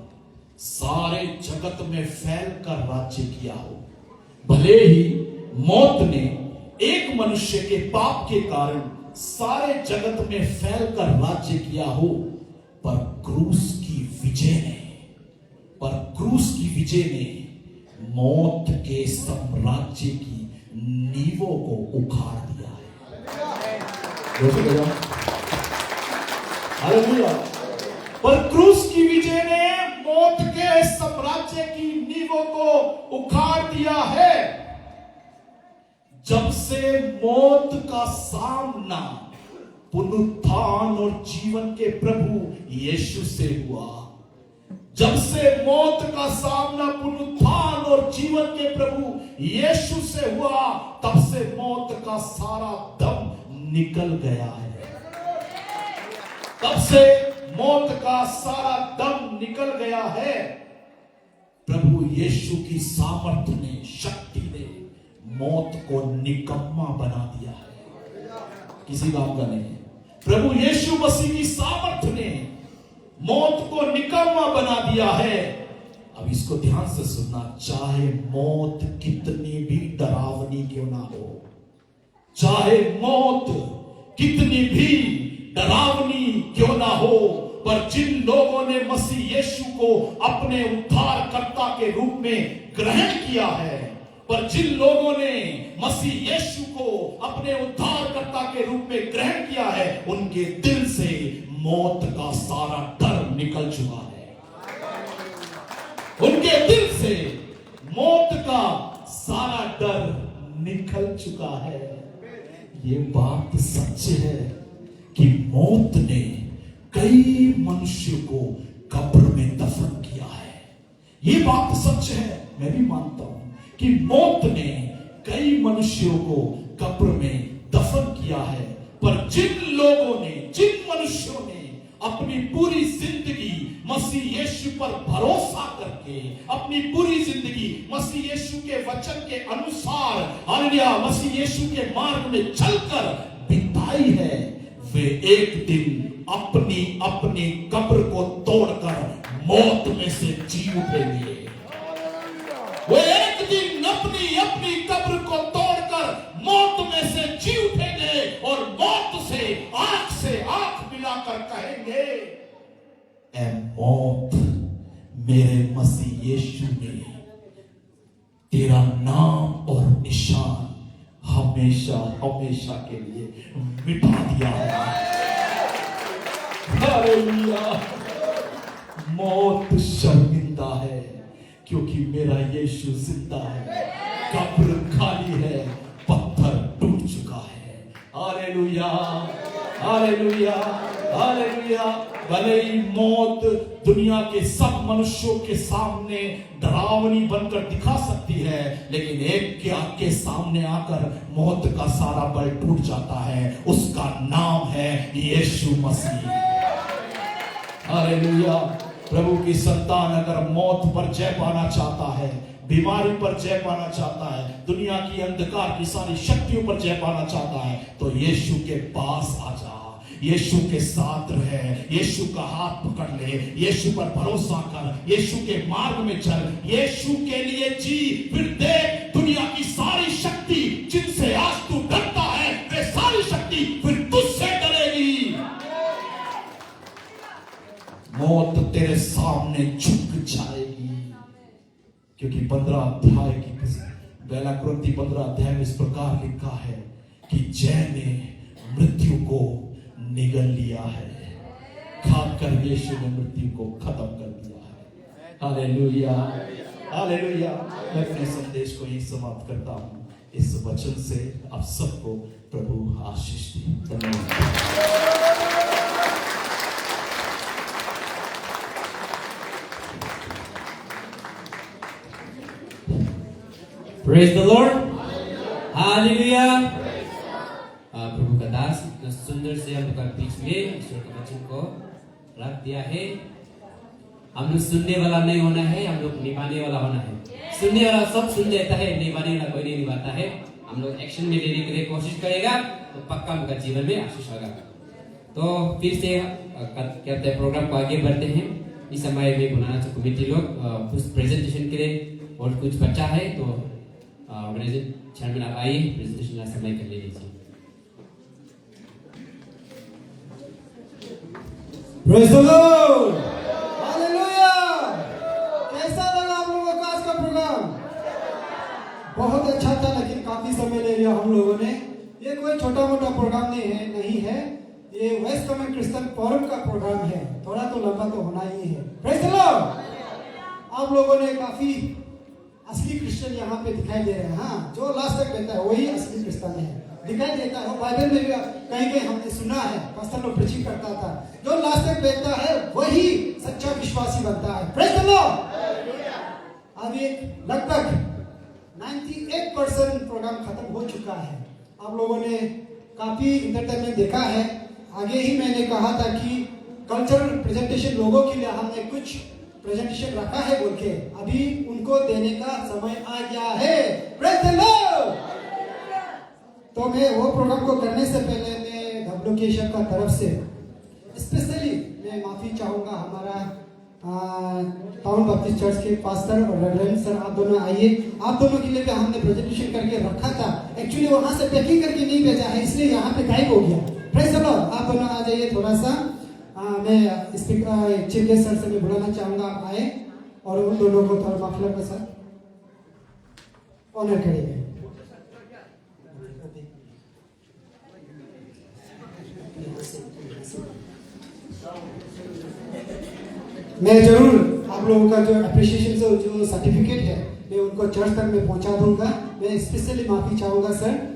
S1: सारे जगत में फैलकर राज्य किया हो, भले ही मौत ने एक मनुष्य के पाप के कारण सारे जगत में फैलकर राज्य किया हो, पर क्रूस की विजय ने मौत के साम्राज्य की नींवों को उखाड़ दिया है। हालेलुया। पर क्रूस की विजय ने मौत के साम्राज्य की नींवों को उखाड़ दिया है। जब से मौत का सामना पुनरुत्थान और जीवन के प्रभु यीशु से हुआ, जब से मौत का सामना पुनरुत्थान और जीवन के प्रभु यीशु से हुआ, तब से मौत का सारा दम निकल गया है। तब से मौत का सारा दम निकल गया है। प्रभु यीशु की सामर्थ्य ने, शक्ति ने मौत को निकम्मा बना दिया है। किसी काम का नहीं है। प्रभु यीशु मसीह की सामर्थ्य ने मौत को निकम्मा बना दिया है। अब इसको ध्यान से सुनना। चाहे मौत कितनी भी डरावनी क्यों ना हो, चाहे मौत कितनी भी डरावनी क्यों ना हो, पर जिन लोगों ने मसीह यीशु को अपने उद्धारकर्ता के रूप में ग्रहण किया है, पर जिन लोगों ने मसीह यीशु को अपने उद्धारकर्ता के रूप में ग्रहण किया है, उनके दिल से मौत का सारा डर निकल चुका है। उनके दिल से मौत का सारा डर निकल चुका है। ये बात सच है कि मौत ने कई मनुष्यों को कब्र में दफन किया है। ये बात सच है, मैं भी मानता हूं कि मौत ने कई मनुष्यों को कब्र में दफन किया है। पर जिन लोगों ने, जिन मनुष्यों ने अपनी पूरी जिंदगी मसीह यीशु पर भरोसा करके, अपनी पूरी जिंदगी मसीह यीशु के वचन के अनुसार, हालेलुया, मसीह यीशु के मार्ग में चलकर बिताई है, वे एक दिन अपनी अपनी कब्र को तोड़कर मौत में से जी उठेंगे। वे एक दिन अपनी अपनी कब्र को तोड़कर मौत में से जी उठेंगे और मौत से आंख मिलाकर कहेंगे, ऐ मौत, मेरे मसीह यीशु ने तेरा नाम और निशान हमेशा हमेशा के लिए मिटा दिया है। हालेलुया। मौत शर्मिंदा है क्योंकि मेरा यीशु जिंदा है। कब्र खाली है, हालेलुया, हालेलुया, हालेलुया। भले ही मौत दुनिया के सब मनुष्यों के सामने डरावनी बनकर दिखा सकती है, लेकिन एक के सामने आकर मौत का सारा बल टूट जाता है। उसका नाम है यीशु मसीह। हालेलुया। प्रभु की संतान अगर मौत पर जय पाना चाहता है, बीमारी पर जय पाना चाहता है, दुनिया की अंधकार की सारी शक्तियों पर जय पाना चाहता है, तो यीशु के पास आ जा, यीशु के साथ रहे, यीशु का हाथ पकड़ ले, यीशु पर भरोसा कर, यीशु के मार्ग में चल, यीशु के लिए जी। फिर देख दुनिया की सारी शक्ति जिनसे आज तू डरता है, वे सारी शक्ति फिर तुझसे डरेगी। मौत तेरे सामने झुक जाएगी, क्योंकि 15 अध्याय की पहला कुरिन्थी 15 अध्याय में इस प्रकार लिखा है कि जय ने मृत्यु को निगल लिया है, खाकर यीशु ने मृत्यु को खत्म कर दिया है। Hallelujah, hallelujah. मैं अपने संदेश को यही समाप्त करता हूँ। इस वचन से आप सबको प्रभु आशीष दे। धन्यवाद।
S2: Praise the Lord. Hallelujah. प्रभु का दास इतना सुंदर से हम लोग के बीच में ईश्वर के वचन को रख दिया है। हम लोग सुनने वाला नहीं होना है, हम लोग निभाने वाला होना है। सुनने वाला सब सुन लेता है, निभाने वाला कोई नहीं निभाता है। हम लोग एक्शन में लेने के लिए कोशिश करेगा तो पक्का उनका जीवन में आशीष होगा। तो फिर से कहते हैं प्रोग्राम को आगे बढ़ते हैं। इस समय में बुलाना चाहिए कमेटी लोग कुछ प्रेजेंटेशन के लिए और कुछ बचा है, तो चेयरमैन आप आइए, प्रेजेंटेशन का समय कर ले लीजिए।
S3: Praise the Lord. Hallelujah. कैसा लगा आप लोगों का आज का प्रोग्राम? बहुत अच्छा था, लेकिन काफी समय ले लिया हम लोगों ने। ये कोई छोटा मोटा प्रोग्राम नहीं है। ये वेस्ट कमेंट क्रिश्चियन फोरम का प्रोग्राम है। थोड़ा तो लंबा तो होना ही है। Praise the Lord. आप लोगों ने काफी असली क्रिश्चियन यहाँ पे दिखाई दे रहे हैं। हाँ, जो लास्ट तक रहता है वही असली क्रिश्चियन है, दिखाई देता है। बाइबल में भी कहीं हमने सुना है, पास्टर लोग प्रीचिंग करता था, जो लास्ट तक बैठता है वही सच्चा विश्वासी बनता है। Praise the Lord. अभी लगभग 98% प्रोग्राम खत्म हो चुका है। आप लोगों ने काफी इंटरटेनमेंट देखा है। आगे ही मैंने कहा था कि कल्चरल प्रेजेंटेशन लोगों के लिए हमने कुछ प्रेजेंटेशन रखा है बोल के, अभी उनको देने का समय आ गया है। Praise the Lord. तो मैं वो प्रोग्राम को करने से पहले मैं डब्ल्यूकेशन का तरफ से स्पेशली मैं माफी चाहूँगा। हमारा टाउन बैप्टिस्ट चर्च के पास्टर और रेवरेंड सर, आप दोनों आइए। आप दोनों के लिए भी हमने प्रेजेंटेशन करके रखा था, एक्चुअली वहाँ से पैकिंग करके नहीं भेजा है, इसलिए यहाँ पे गायब हो गया। Praise the Lord. आप दोनों आ जाइए थोड़ा सा। मैं स्पीकर चीफ गेस्ट सर से मैं बुलाना चाहूँगा, आप आए और उन दोनों को थोड़ा मफलर के साथ ऑनर करिए। मैं जरूर आप लोगों का जो अप्रिशिएशन से जो सर्टिफिकेट है मैं उनको चर्च तक में पहुंचा दूंगा। मैं स्पेशली माफी चाहूंगा सर।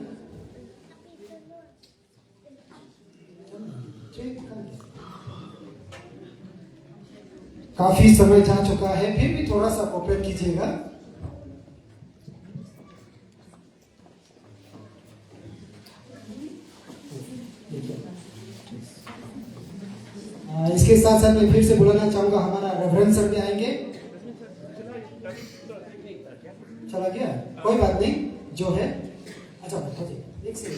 S3: काफी समय जा चुका है, फिर भी थोड़ा सा कोऑपरेट कीजिएगा। इसके साथ साथ मैं फिर से बुलाना चाहूंगा, हमारा रेवरेंड सर भी आएंगे। चला गया, कोई बात नहीं, जो है अच्छा एक से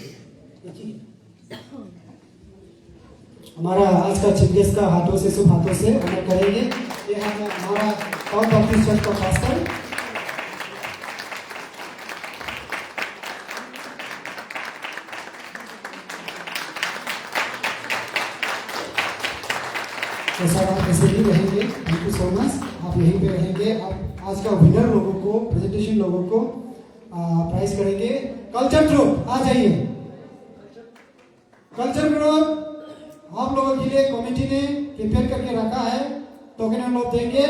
S3: हमारा आज का चीफ गेस्ट का हाथों से शुभ हाथों से ऑनर करेंगे। ये हमारा टाउन बैप्टिस्ट चर्च का पास्टर तो सर आप ऐसे ही रहेंगे। थैंक यू सो मच, आप यहीं पे रहेंगे। आप आज का विनर लोगों को, प्रेजेंटेशन लोगों को प्राइज करेंगे। कल्चर ग्रुप आ जाइए। कल्चर ग्रुप आप लोगों के लिए कमेटी ने प्रिपेयर करके रखा है, टोकन हम लोग देंगे।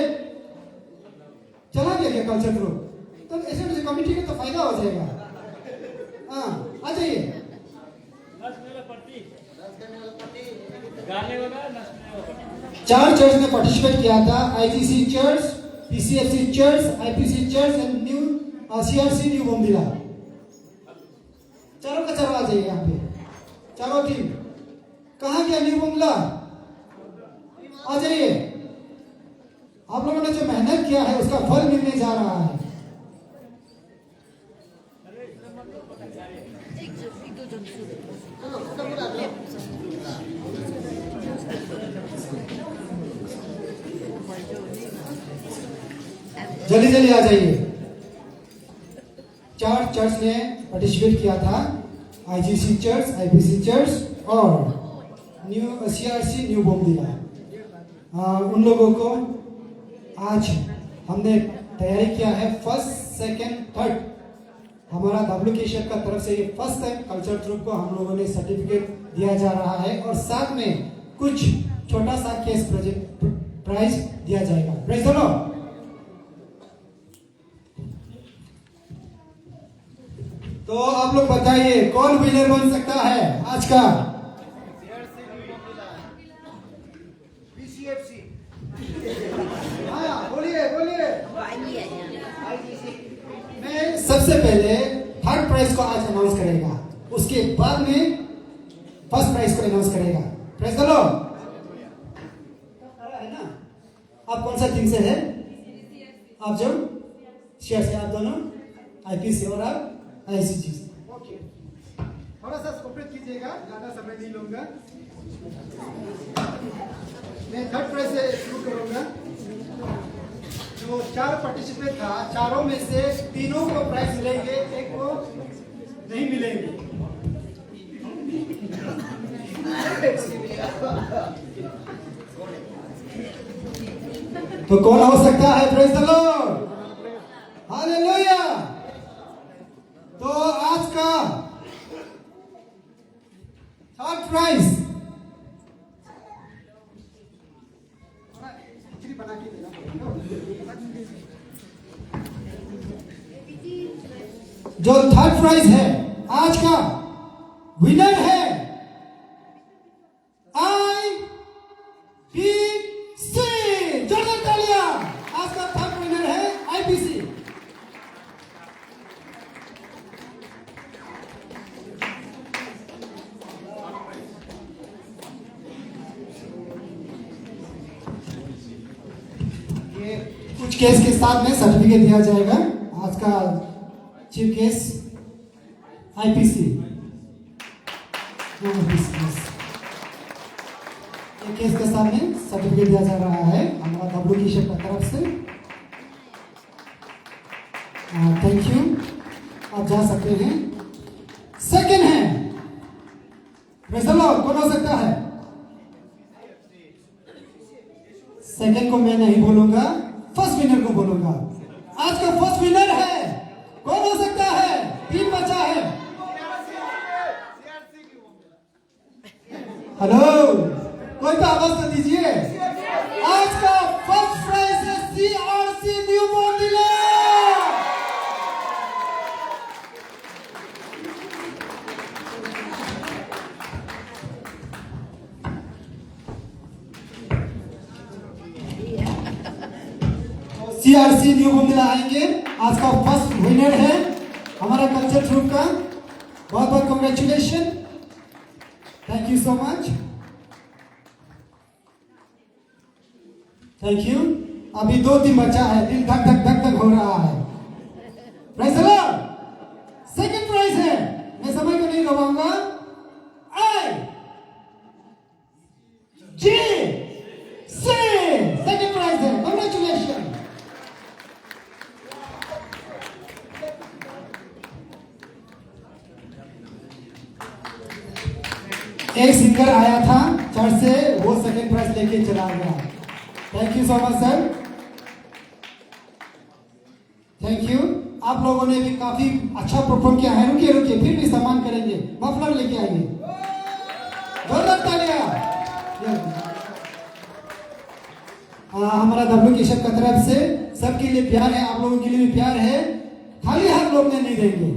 S3: चला गया क्या कल्चर ग्रुप? तो ऐसे कमेटी का तो फायदा हो जाएगा। हाँ, आ जाइए। 4 चर्च ने पार्टिसिपेट किया था, IGC church, PCFC church, IPC church and new CRC new Bomdila. चारों का चारों आ जाइए यहाँ पे, चारों टीम। कहाँ गया न्यू बोमदिला? आ जाइए। आप लोगों ने जो मेहनत किया है उसका फल मिलने जा रहा है। जल्दी जल्दी आ जाइए। 4 चर्च ने पार्टिसिपेट किया था, आईजीसी चर्च, आईपीसी चर्च और न्यू सीआरसी न्यू बोमदिला। उन लोगों को आज हमने तैयारी किया है। फर्स्ट, सेकंड, थर्ड हमारा WKSF का तरफ से ये फर्स्ट टाइम कल्चर ट्रूप को हम लोगों ने सर्टिफिकेट दिया जा रहा है और साथ में कुछ छोटा सा केस प्रोजेक्ट प्राइज दिया जाएगा। Praise the Lord. तो आप लोग बताइए कौन विनर बन सकता है आज का? बोलिए बोलिए। मैं सबसे पहले थर्ड प्राइज को आज अनाउंस करेगा, उसके बाद में फर्स्ट प्राइज को अनाउंस करेगा। Praise the Lord. है ना? आप कौन सा टीम से है? आप जो शेयर से, आप दोनों आईपीसी और आप आईसीजी। ओके, थोड़ा सा कोऑपरेट कीजिएगा, ज्यादा समय नहीं लूंगा। मैं थर्ड प्राइज से शुरू करूंगा। जो 4 पार्टिसिपेंट था, चारों में से 3 को प्राइज मिलेंगे, 1 को नहीं मिलेंगे। तो कौन हो सकता है? Praise the Lord, hallelujah. तो आज का थर्ड प्राइज जो थर्ड प्राइज है आज का विनर है आईपीसी। जोरदार तालियां। आज का थर्ड विनर है आईपीसी। ये कुछ केस के साथ में सर्टिफिकेट दिया जाएगा। आज का चीफ केस आईपीसी। ये केस के सामने सर्टिफिकेट दिया जा रहा है हमारा WKSF की तरफ से। थैंक यू, आप जा सकते हैं। सेकंड है, प्रेज़ द लॉर्ड। कौन हो सकता है? सेकंड को मैं नहीं बोलूंगा, फर्स्ट विनर को बोलूंगा। आज का फर्स्ट विनर है, कौन हो सकता है? 3 बचा है। हेलो, कोई तो आवाज तो दीजिए। आज का फर्स्ट प्राइज है सीआरसी न्यू बोमदिला। सीआरसी न्यू बोमदिला आएंगे। आज का फर्स्ट विनर है हमारा कल्चर ट्रूप का। बहुत बहुत congratulation, thank you so much, thank you. अभी 2 दिन बचा है, दिल धक धक धक धक हो रहा है। Praise the lord. Second prize है, मैं समय को नहीं गवाऊंगा। I G C second prize है, कांग्रेचुलेशन। एक सिंगर आया था चर्च से, वो सेकंड प्राइज लेके चला गया। Thank you so much sir, thank you. आप लोगों ने भी काफी अच्छा परफॉर्म किया है। रुकिए रुकिए, फिर भी सम्मान करेंगे। मफलर लेके आएंगे, जोरदार तालियां। हमारा WKSF की तरफ से सबके लिए प्यार है, आप लोगों के लिए भी प्यार है। खाली हाथ लोग नहीं देंगे,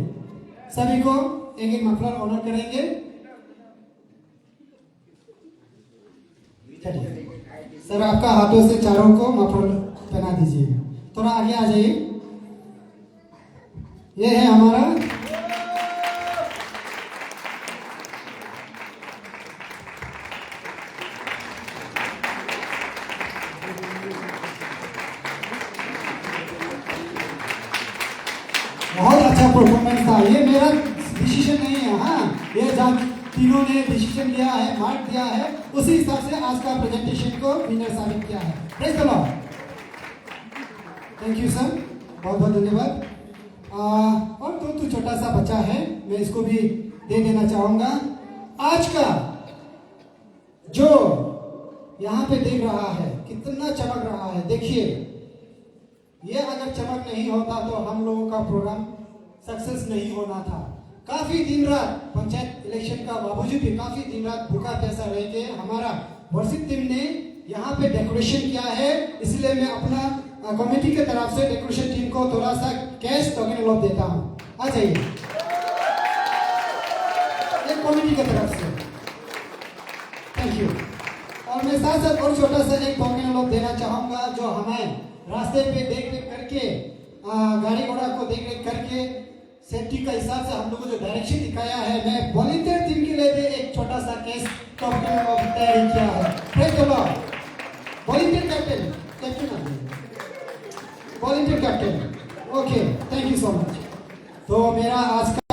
S3: सभी को एक एक मफलर ऑनर करेंगे। चलिए सर, आपका हाथों से चारों को मफलर पहना दीजिए। थोड़ा आगे आ जाइए। ये है हमारा बहुत अच्छा परफॉर्मेंस था। ये मेरा डिसीजन नहीं है, हाँ, ये जब तीनों ने डिसीजन लिया है, मार्क दिया है, उसी हिसाब से आज का प्रेजेंटेशन को विनर साबित किया है। Praise the Lord. Thank you sir, बहुत बहुत धन्यवाद। और तो छोटा सा बच्चा है, मैं इसको भी दे देना चाहूंगा। आज का जो यहाँ पे देख रहा है कितना चमक रहा है, देखिए, ये अगर चमक नहीं होता तो हम लोगों का प्रोग्राम सक्सेस नहीं होना था। काफी दिन रात पंचायत इलेक्शन का बावजूद भी काफी दिन रात भूखा प्यासा रह के हमारा वर्षित टीम ने यहाँ पे डेकोरेशन किया है। इसलिए मैं अपना कमेटी के तरफ से डेकोरेशन टीम को थोड़ा सा कैश टोकन ऑफ देता हूँ। आ जाइए, एक कमेटी की तरफ से थैंक यू। और मैं साथ साथ और छोटा सा एक टोकन ऑफ देना चाहूंगा, जो हमें रास्ते पे देख रेख करके, गाड़ी घोड़ा को देख रेख करके, सेफ्टी का हिसाब से हम लोगों को जो डायरेक्शन दिखाया है, मैं वॉलंटियर टीम के लिए भी एक छोटा सा केस टोकन ऑफ तैयारी किया है। Praise the Lord. Volunteer captain, volunteer captain, okay, thank you so much. तो मेरा आज का